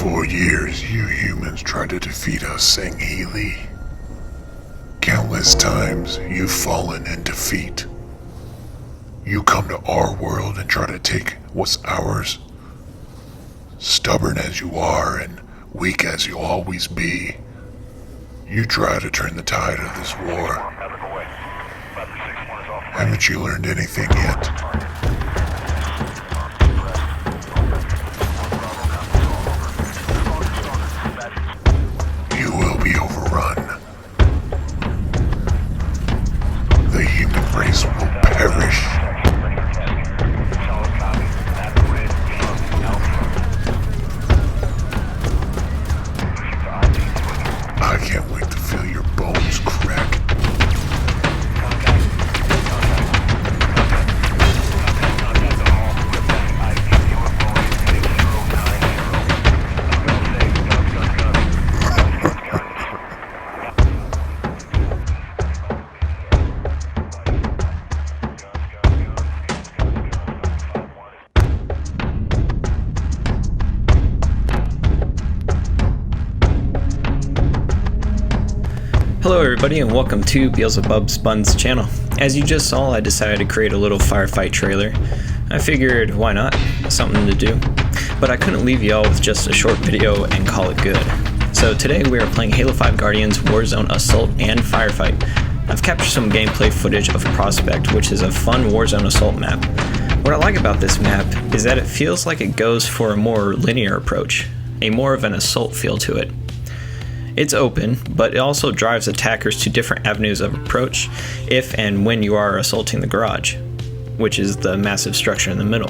For years, you humans tried to defeat us, Sang-Healy. Countless times, you've fallen in defeat. You come to our world and try to take what's ours. Stubborn as you are and weak as you'll always be, you try to turn the tide of this war. Haven't you learned anything yet? You will be overrun. The human race will perish. I can't wait to feel your bones crack. Hello everybody and welcome to Beelzebubs Buns channel. As you just saw, I decided to create a little firefight trailer. I figured, why not? Something to do. But I couldn't leave y'all with just a short video and call it good. So today we are playing Halo 5 Guardians, Warzone Assault, and Firefight. I've captured some gameplay footage of Prospect, which is a fun Warzone Assault map. What I like about this map is that it feels like it goes for a more linear approach, a more of an assault feel to it. It's open, but it also drives attackers to different avenues of approach if and when you are assaulting the garage, which is the massive structure in the middle.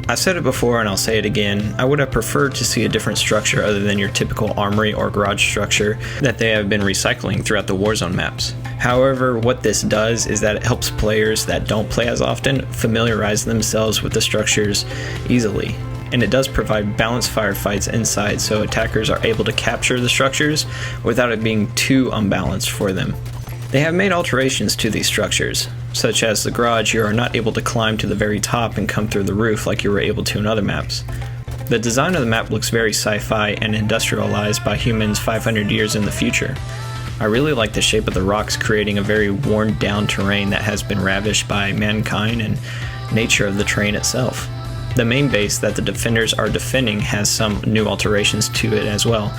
I've said it before and I'll say it again, I would have preferred to see a different structure other than your typical armory or garage structure that they have been recycling throughout the Warzone maps. However, what this does is that it helps players that don't play as often familiarize themselves with the structures easily. And it does provide balanced firefights inside so attackers are able to capture the structures without it being too unbalanced for them. They have made alterations to these structures, such as the garage. You are not able to climb to the very top and come through the roof like you were able to in other maps. The design of the map looks very sci-fi and industrialized by humans 500 years in the future. I really like the shape of the rocks, creating a very worn down terrain that has been ravished by mankind and nature of the terrain itself. The main base that the defenders are defending has some new alterations to it as well,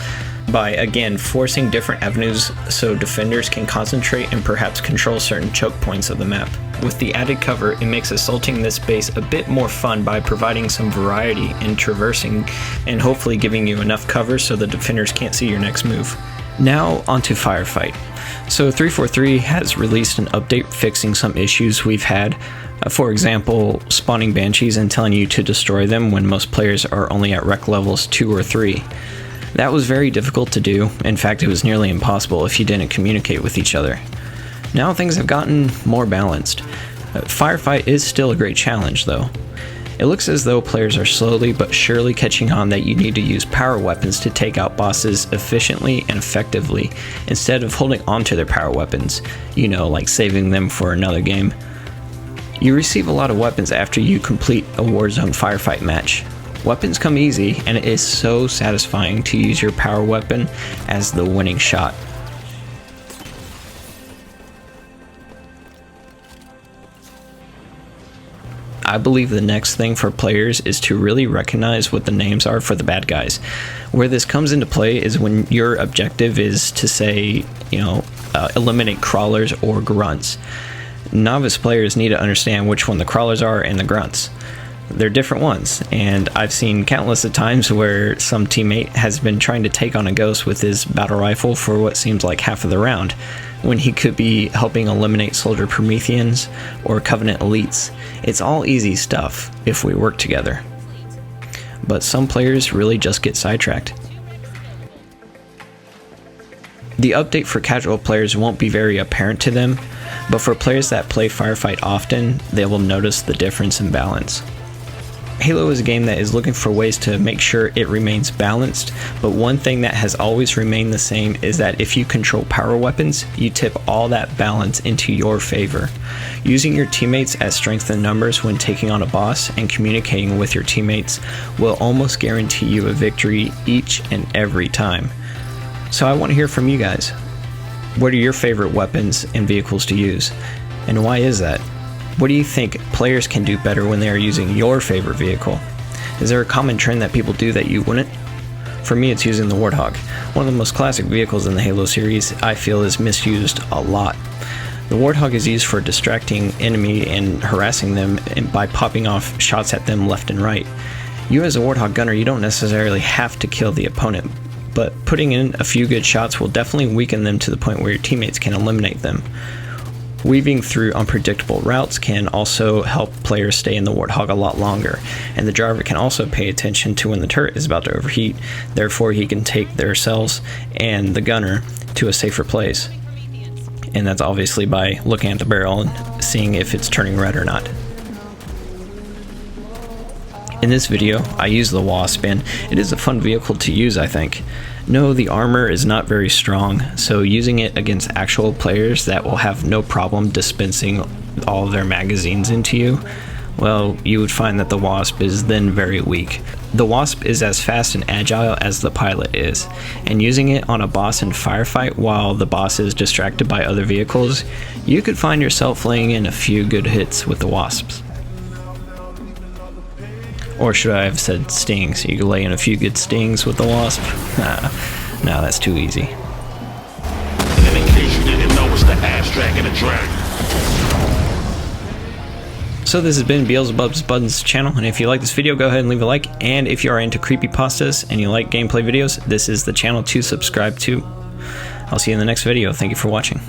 by again forcing different avenues so defenders can concentrate and perhaps control certain choke points of the map. With the added cover, it makes assaulting this base a bit more fun by providing some variety in traversing and hopefully giving you enough cover so the defenders can't see your next move. Now onto Firefight. So 343 has released an update fixing some issues we've had. For example, spawning banshees and telling you to destroy them when most players are only at rec levels 2 or 3. That was very difficult to do. In fact, it was nearly impossible if you didn't communicate with each other. Now things have gotten more balanced. Firefight is still a great challenge though. It looks as though players are slowly but surely catching on that you need to use power weapons to take out bosses efficiently and effectively instead of holding on to their power weapons, like saving them for another game. You receive a lot of weapons after you complete a Warzone Firefight match. Weapons come easy, and it is so satisfying to use your power weapon as the winning shot. I believe the next thing for players is to really recognize what the names are for the bad guys. Where this comes into play is when your objective is to say, eliminate crawlers or grunts. Novice players need to understand which one the crawlers are and the grunts. They're different ones, and I've seen countless of times where some teammate has been trying to take on a ghost with his battle rifle for what seems like half of the round, when he could be helping eliminate soldier Prometheans or Covenant elites. It's all easy stuff if we work together. But some players really just get sidetracked. The update for casual players won't be very apparent to them, but for players that play Firefight often, they will notice the difference in balance. Halo is a game that is looking for ways to make sure it remains balanced, but one thing that has always remained the same is that if you control power weapons, you tip all that balance into your favor. Using your teammates as strength in numbers when taking on a boss and communicating with your teammates will almost guarantee you a victory each and every time. So I want to hear from you guys. What are your favorite weapons and vehicles to use, and why is that? What do you think players can do better when they are using your favorite vehicle? Is there a common trend that people do that you wouldn't? For me, it's using the Warthog. One of the most classic vehicles in the Halo series, I feel is misused a lot. The Warthog is used for distracting enemy and harassing them by popping off shots at them left and right. You as a Warthog gunner, you don't necessarily have to kill the opponent, but putting in a few good shots will definitely weaken them to the point where your teammates can eliminate them. Weaving through unpredictable routes can also help players stay in the Warthog a lot longer, and the driver can also pay attention to when the turret is about to overheat, therefore he can take their cells and the gunner to a safer place. And that's obviously by looking at the barrel and seeing if it's turning red or not. In this video, I use the Wasp, and it is a fun vehicle to use, I think. No, the armor is not very strong, so using it against actual players that will have no problem dispensing all of their magazines into you, well, you would find that the Wasp is then very weak. The Wasp is as fast and agile as the pilot is, and using it on a boss in Firefight while the boss is distracted by other vehicles, you could find yourself laying in a few good hits with the Wasps. Or should I have said stings? You could lay in a few good stings with the Wasp? No, that's too easy. And in case you didn't know, it's the ass dragon and dragon. So this has been Beelzebubs Buns channel, and if you like this video, go ahead and leave a like, and if you are into creepypastas and you like gameplay videos, this is the channel to subscribe to. I'll see you in the next video. Thank you for watching.